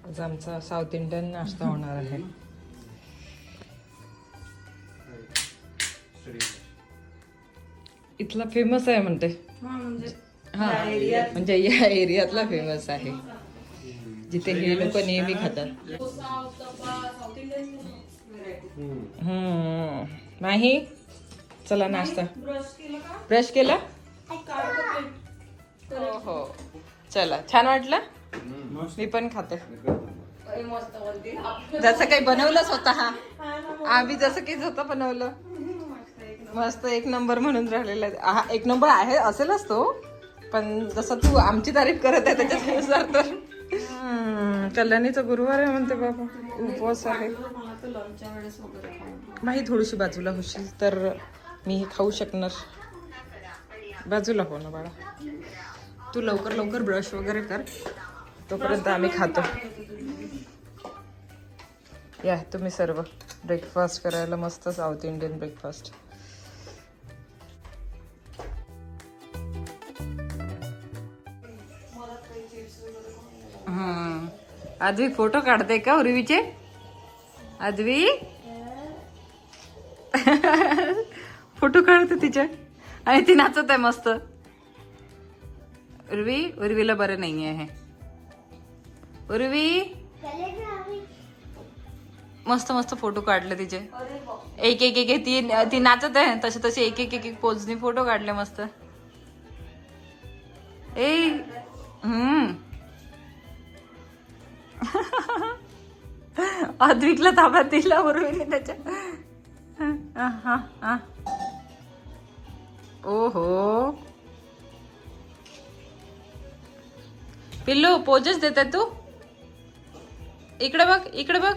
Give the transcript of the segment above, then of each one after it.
आज आमचा south Indian नाश्ता होणार आहे. इथला फेमस आहे म्हणते. हा म्हणजे या एरियातला फेमस आहे जिथे हे लोक नेहमी खातात. नाही चला नाश्ता. ब्रश केला हो चला. छान वाटलं. मी पण खाते. जसं काही बनवलं स्वतः आम्ही जसं काही स्वतः बनवलं मस्त एक नंबर म्हणून राहिलेला आहे. एक नंबर आहे असेलच तो पण जसं तू आमची तारीफ करत आहे त्याच्यानुसार तर कल्याणीचा गुरुवार आहे म्हणते बाबा. उपवास आहे. माही थोडीशी बाजूला होशील तर मी हे खाऊ शकणार. बाजूला हो ना बाळा. तू लवकर लवकर ब्रश वगैरे कर तोपर्यंत आम्ही खातो. या तुम्ही सर्व ब्रेकफास्ट करायला. मस्त साऊथ इंडियन ब्रेकफास्ट. आदवी फोटो काढते का उर्वीचे? आदवी फोटो काढते तिचे आणि ती नाचत आहे मस्त. उर्वीला बरं नाही आहे. उर्वी मस्त मस्त फोटो काढले तिचे. एक एक एक ती नाचत आहे तसे तसे एक एक एक पोजनी फोटो काढले मस्त. अद्विकला ताब्यात दिला उर्वीने त्याच्या. ओहो पिल्लू पोजेस देतात तू. इकडे बघ इकडे बघ.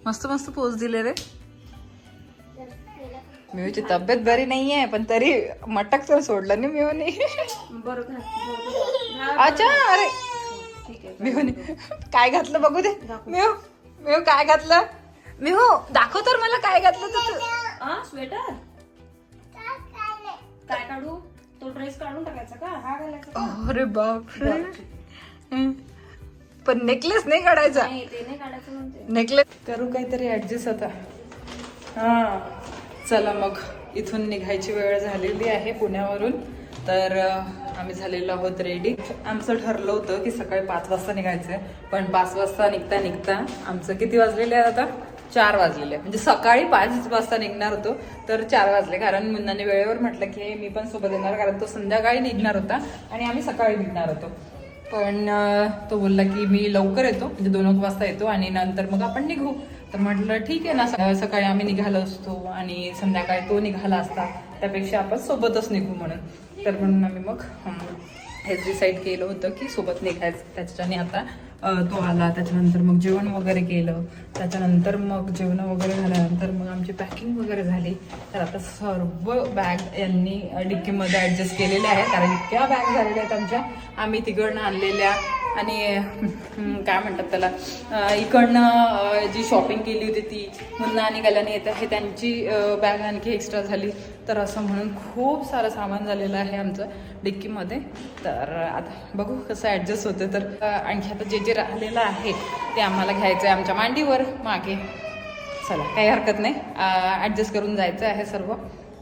मस्त मस्त पोज दिले रे. मिऊची तब्येत बरी नाहीये पण तरी मटक तर सोडलं नाही मिऊने. अच्छा अरे मिऊने काय घातलं बघू दे. मिऊ मिऊ काय घातलं. मिऊ दाखव तर मला काय घातलं तू. स्वेटर काय काढू. तो ड्रेस काढून टाकायचा का हा घालायचा. अरे बापरे. पण नेकलेस नाही काढायचा. ते नाही काढायचं म्हणते. नेकलेस करू काहीतरी ऍडजस्ट आता. हा चला मग इथून निघायची वेळ झालेली आहे पुण्यावरून. तर आम्ही झालेलो आहोत रेडी. आमचं ठरलं होतं की सकाळी 5 वाजता निघायचंय पण 5 वाजता निघता निघता आमचं किती वाजलेले आहे आता 4 वाजलेले. म्हणजे सकाळी 5 वाजता निघणार होतो तर 4 वाजले. कारण मुन्नाने वेळेवर म्हटलं की मी पण सोबत येणार कारण तो संध्याकाळी निघणार होता आणि आम्ही सकाळी निघणार होतो. पण तो बोलला की मी लवकर येतो म्हणजे 2 वाजता येतो आणि नंतर मग आपण निघू. तर म्हटलं ठीक आहे ना. सकाळी आम्ही निघालो असतो आणि संध्याकाळी तो निघाला असता त्यापेक्षा आपण सोबतच निघू म्हणून. तर म्हणून आम्ही मग हेच डिसाईड केलं होतं की सोबत निघायचं. त्याच्याने आता तो आला त्याच्यानंतर मग जेवण वगैरे केलं. त्याच्यानंतर मग जेवण वगैरे झाल्यानंतर मग आमची पॅकिंग वगैरे झाली. तर आता सर्व बॅग यांनी डिक्कीमध्ये ॲडजस्ट केलेल्या आहेत कारण इतक्या बॅग झालेल्या आहेत आमच्या. आम्ही तिकडनं आणलेल्या आणि काय म्हणतात त्याला इकडनं जी शॉपिंग केली होती ती मुन्ना आणि कल्याणी येत आहे त्यांची बॅग आणखी एक्स्ट्रा झाली. तर असं म्हणून खूप सारं सामान झालेलं आहे आमचं डिक्कीमध्ये. तर आता बघू कसं ॲडजस्ट होतं. तर आणखी आता जे जे राहिलेलं आहे ते आम्हाला घ्यायचं आहे आमच्या मांडीवर मागे. चला काही हरकत नाही. ॲडजस्ट करून जायचं आहे सर्व.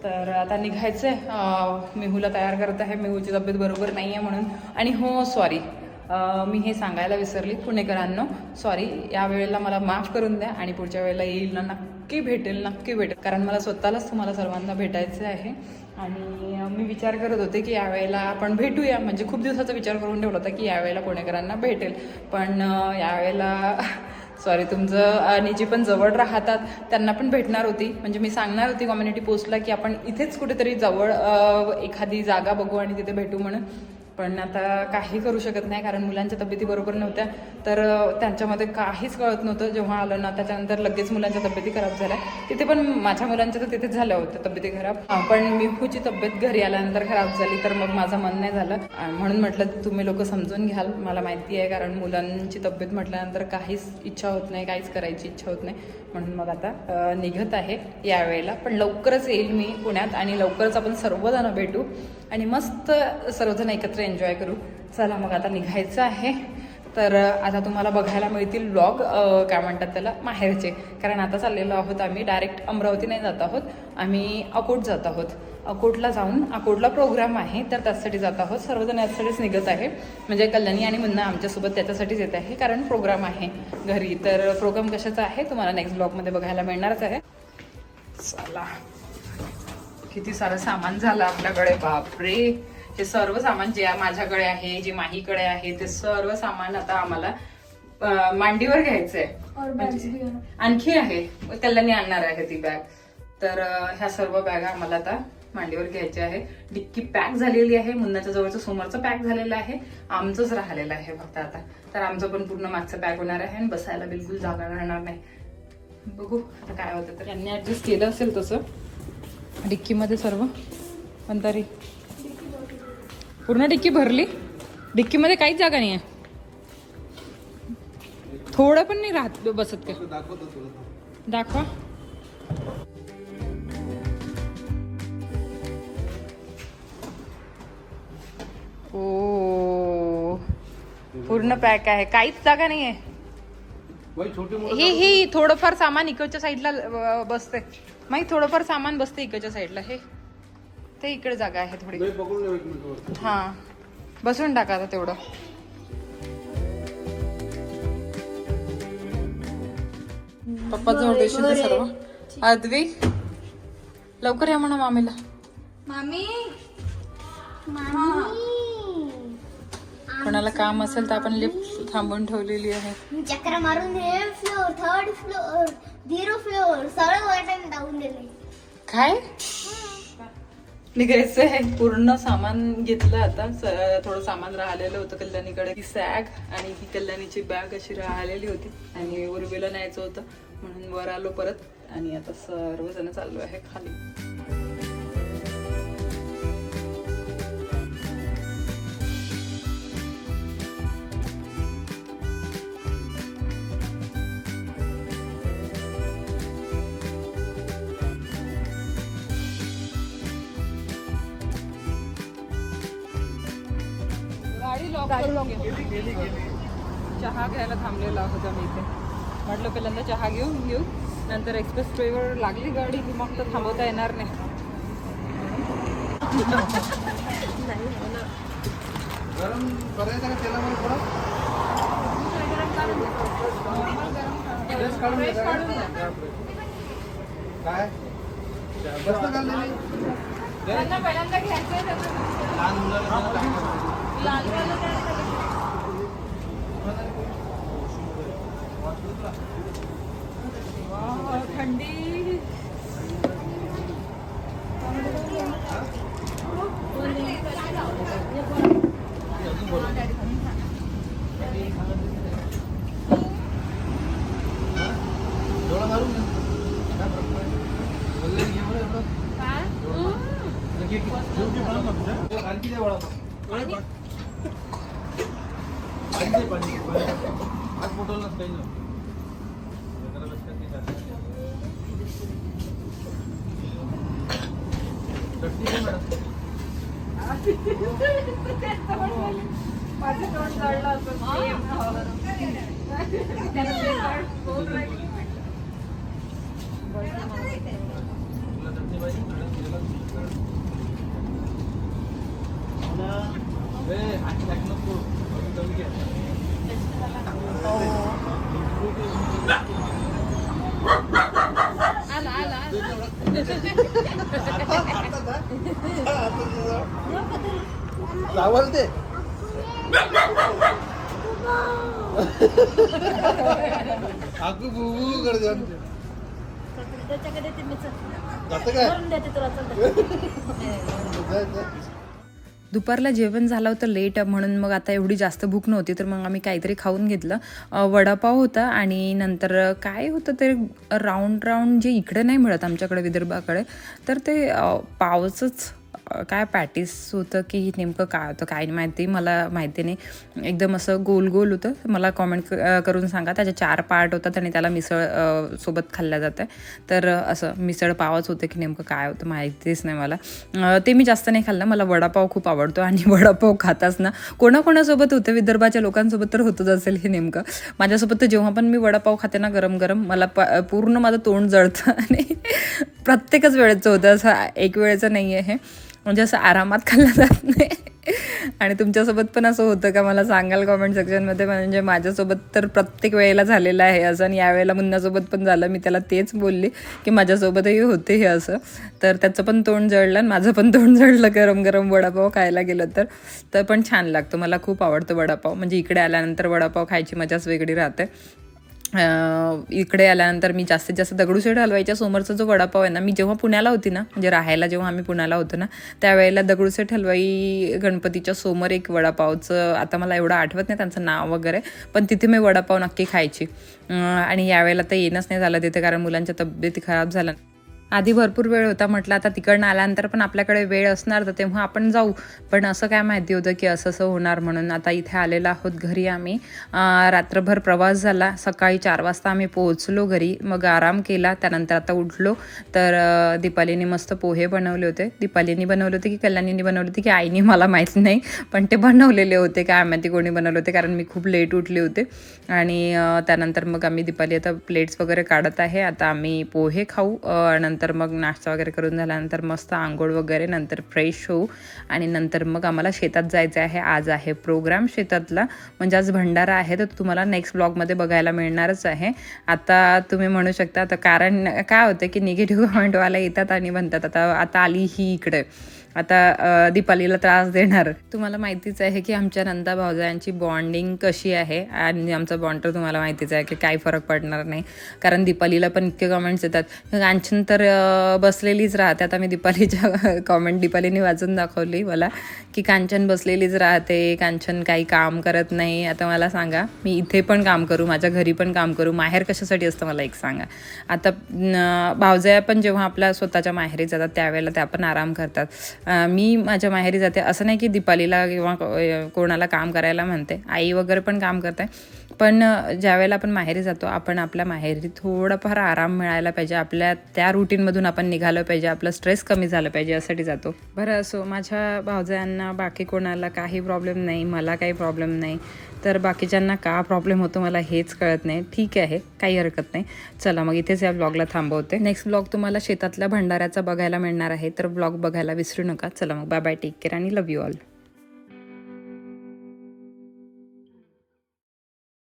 तर आता निघायचं आहे. मिहूला तयार करत आहे. मिहूची तब्येत बरोबर नाही आहे म्हणून. आणि हो सॉरी मी हे सांगायला विसरली पुणेकरांनो. सॉरी. या वेळेला मला माफ करून द्या आणि पुढच्या वेळेला येईल ना नक्की भेटेल कारण मला स्वतःलाच तुम्हाला सर्वांना भेटायचं आहे. आणि मी विचार करत होते की यावेळेला आपण भेटूया. म्हणजे खूप दिवसाचा विचार करून ठेवला होता की यावेळेला पुणेकरांना भेटेल. पण यावेळेला सॉरी तुमचं आणि जी पण जवळ राहतात त्यांना पण भेटणार होती. म्हणजे मी सांगणार होती कम्युनिटी पोस्टला की आपण इथेच कुठेतरी जवळ एखादी जागा बघू आणि तिथे भेटू म्हणून. पण आता काही करू शकत नाही कारण मुलांच्या तब्येती बरोबर नव्हत्या. तर त्यांच्यामध्ये काहीच कळत नव्हतं. जेव्हा आलं ना त्याच्यानंतर लगेच मुलांच्या तब्येती खराब झाल्या. तिथे पण माझ्या मुलांच्या तर तिथेच झाल्या होत्या तब्येती खराब. पण मिहूची तब्येत घरी आल्यानंतर खराब झाली तर मग माझं मन नाही झालं. म्हणून म्हटलं तुम्ही लोक समजून घ्याल. मला माहिती आहे कारण मुलांची तब्येत म्हटल्यानंतर काहीच इच्छा होत नाही काहीच करायची इच्छा होत नाही. म्हणून मग आता निघत आहे यावेळेला. पण लवकरच येईल मी पुण्यात आणि लवकरच आपण सर्वजण भेटू आणि मस्त सर्वजण एकत्र एन्जॉय करू. चला मग आता निघायचं आहे. तर आता तुम्हाला बघायला मिळतील व्लॉग काय म्हणतात त्याला माहेरचे, कारण आता चाललेलो आहोत आम्ही डायरेक्ट अमरावती नाही जात आहोत, आम्ही अकोट जात आहोत. अकोटला जाऊन अकोटला प्रोग्राम आहे तर त्यासाठी जात आहोत. सर्वजण यासाठीच निघत आहे, म्हणजे कल्याणी आणि मुन्ना आमच्यासोबत त्याच्यासाठीच येत आहे कारण प्रोग्राम आहे घरी. तर प्रोग्राम कशाचा आहे तुम्हाला नेक्स्ट ब्लॉगमध्ये बघायला मिळणारच आहे. चला किती सारं सामान झालं आपल्याकडे, बापरे. हे सर्व सामान जे माझ्याकडे आहे, जे माहीकडे आहे, ते सर्व सामान आता आम्हाला मांडीवर घ्यायचंय. म्हणजे आणखी आहे, कल्याणी आणणार आहे ती बॅग. तर ह्या सर्व बॅगा आम्हाला आता मांडीवर घ्यायच्या आहे. डिक्की पॅक झालेली आहे, मुन्नाच्या जवळचं समोरचं पॅक झालेलं आहे, आमचंच राहिलेलं आहे फक्त आता. तर आमचं पण पूर्ण मागचं पॅक होणार आहे आणि बसायला बिलकुल जागा राहणार नाही. बघू आता काय होतं. तर यांनी ऍडजस्ट केलं असेल तसं डिक्कीमध्ये सर्व, पण तरी पूर्ण डिक्की भरली. डिक्कीमध्ये काहीच जागा नाही आहे, थोडं पण नाही राहत बसत. काय दाखवा. ओ पूर्ण पॅक आहे, काहीच जागा नाही आहे. हे थोडंफार सामान इकडच्या साईडला बसते, माहिती थोडंफार सामान बसते इकडच्या साईडला. हे ते इकडे जागा आहे थोडी. हा बसून टाका आता तेवढं. पप्पा जवळ देशील ते सर्व. अद्वी लवकर या म्हणा मामीला. मामी कोणाला काम असेल तर आपण लिफ्ट थांबवून ठेवलेली आहे. चक्र मारून हे फ्लोर, थर्ड फ्लोर, 0 फ्लोर सगळं वाटण डाऊन दिले. काय निघायचं आहे. पूर्ण सामान घेतलं आता. थोडं सामान राहिलेलं होतं कल्याणीकडे. ही सॅग आणि ही कल्याणीची बॅग अशी राहिलेली होती आणि उर्वेला न्यायचं होतं म्हणून वर आलो परत आणि आता सर्वजण चाललो आहे खाली. चहा घ्यायला थांबलेला आहोत आम्ही इथे. म्हटलं पहिल्यांदा चहा घेऊ, नंतर एक्सप्रेस वेवर लागली गाडी की मग तर थांबवता येणार नाही. पहिल्यांदा घ्यायचंय थंडी. आवडते आकू बुबू करते आमचे. दुपारला जेवण झालं होतं लेट म्हणून मग आता एवढी जास्त भूक नव्हती तर मग आम्ही काहीतरी खाऊन घेतलं. वडापाव होता आणि नंतर काय होतं ते राऊंड जे इकडे नाही मिळत आमच्याकडे विदर्भाकडे, तर ते पावचंच काय पॅटीस होतं की नेमकं काय होतं काय माहिती, मला माहिती नाही. एकदम असं गोल गोल होतं. मला कॉमेंट करून सांगा. त्याचे 4 पार्ट होतात आणि त्याला मिसळ सोबत खाल्ल्या जातं. तर असं मिसळ पावच होतं की नेमकं काय होतं माहितीच नाही मला. ते मी जास्त नाही खाल्लं. मला वडापाव खूप आवडतो आणि वडापाव खाताच ना कोणाकोणासोबत होतं, विदर्भाच्या लोकांसोबत तर होतच असेल हे नेमकं. माझ्यासोबत तर जेव्हा पण मी वडापाव खाते ना गरम गरम, मला पूर्ण माझं तोंड जळतं आणि प्रत्येकच वेळेचं होतं, असं एक वेळेचं नाही आहे हे. म्हणजे असं आरामात खाल्लं जात नाही. आणि तुमच्यासोबत पण असं होतं का मला सांगाल कॉमेंट सेक्शनमध्ये. म्हणजे माझ्यासोबत तर प्रत्येक वेळेला झालेलं आहे असं, आणि यावेळेला मुन्नासोबत पण झालं. मी त्याला तेच बोलली की माझ्यासोबतही होते हे असं. तर त्याचं पण तोंड जळलं आणि माझं पण तोंड जळलं गरम गरम वडापाव खायला गेलं तर पण छान लागतो. मला खूप आवडतं वडापाव. म्हणजे इकडे आल्यानंतर वडापाव खायची मजाच वेगळी राहते. इकडे आल्यानंतर मी जास्तीत जास्त दगडूशेठ हलवाईच्या समोरचा जो वडापाव आहे ना, मी जेव्हा पुण्याला होती ना, म्हणजे राहायला जेव्हा आम्ही पुण्याला होतो ना, त्यावेळेला दगडूशेठ हलवाई गणपतीच्या समोर एक वडापावचं, आता मला एवढं आठवत नाही त्यांचं नाव वगैरे, पण तिथे मी वडापाव नक्की खायची. आणि यावेळेला तर येणंच नाही झालं तिथे, कारण मुलांच्या तब्येती खराब झाल्या. आधी भरपूर वेळ होता, म्हटलं आता तिकडनं आल्यानंतर पण आपल्याकडे वेळ असणार तर तेव्हा आपण जाऊ. पण असं काय माहिती होतं की असं होणार म्हणून. आता इथे आलेलो आहोत घरी आम्ही. रात्रभर प्रवास झाला. सकाळी 4 वाजता आम्ही पोहोचलो घरी. मग आराम केला. त्यानंतर आता उठलो तर दीपालीने मस्त पोहे बनवले होते. दीपालीने बनवले होते की कल्याणीने बनवले होते की आईने, मला माहीत नाही, पण ते बनवलेले होते. काय माहिती कोणी बनवले होते, कारण मी खूप लेट उठले होते. आणि त्यानंतर मग आम्ही, दीपाली आता प्लेट्स वगैरे काढत आहे. आता आम्ही पोहे खाऊ. नंतर मग नाश्ता वगैरे करून झाल्यानंतर मस्त आंघोळ वगैरे, नंतर फ्रेश होऊ आणि नंतर मग आम्हाला शेतात जायचं आहे. आज आहे प्रोग्राम शेतातला, म्हणजे आज भंडारा आहे. तर तुम्हाला नेक्स्ट ब्लॉगमध्ये बघायला मिळणारच आहे. आता तुम्ही म्हणू शकता, आता कारण काय होतं की निगेटिव्ह कमेंटवाले येतात आणि म्हणतात आता आली ही इकडे, आता दीपालीला त्रास देणार. तुम्हाला माहितीच आहे की आमच्या नंदा भावजायांची बॉन्डिंग कशी आहे, आणि आमचा बॉन्ड तर तुम्हाला माहितीच आहे की काही फरक पडणार नाही. कारण दीपालीला पण इतके कमेंट्स येतात. कांचन तर बसलेलीच राहते. आता मी दीपालीच्या कॉमेंट दीपालीने वाचून दाखवली मला की कांचन बसलेलीच राहते, कांचन काही काम करत नाही. आता मला सांगा, मी इथे पण काम करू, माझ्या घरी पण काम करू, माहेर कशासाठी असतं मला एक सांगा. आता भावजया पण जेव्हा आपल्या स्वतःच्या माहेरी जातात त्यावेळेला त्या पण आराम करतात. मी माझ्या माहेरी जाते, असं नाही की दीपालीला किंवा कोणाला काम करायला म्हणते. आई वगैरे पण काम करते, पण ज्यावेळेला आपण माहेरी जातो, आपण आपल्या माहेरी थोडाफार आराम मिळायला पाहिजे. आपल्या त्या रुटीनमधून आपण निघालं पाहिजे, आपलं स्ट्रेस कमी झालं पाहिजे, यासाठी जातो. बरं असो, माझ्या भावजायांना बाकी कोणाला काही प्रॉब्लेम नाही, मला काही प्रॉब्लेम नाही, तर बाकीच्यांना का प्रॉब्लेम होतो मला हेच कळत नाही. ठीक आहे, काही हरकत नाही. चला मग इथेच या ब्लॉगला थांबवते. नेक्स्ट ब्लॉग तुम्हाला शेतातल्या भंडाऱ्याचा बघायला मिळणार आहे, तर ब्लॉग बघायला विसरू नका. चला मग, बाय बाय, टेक केअर आणि लव्ह यू ऑल.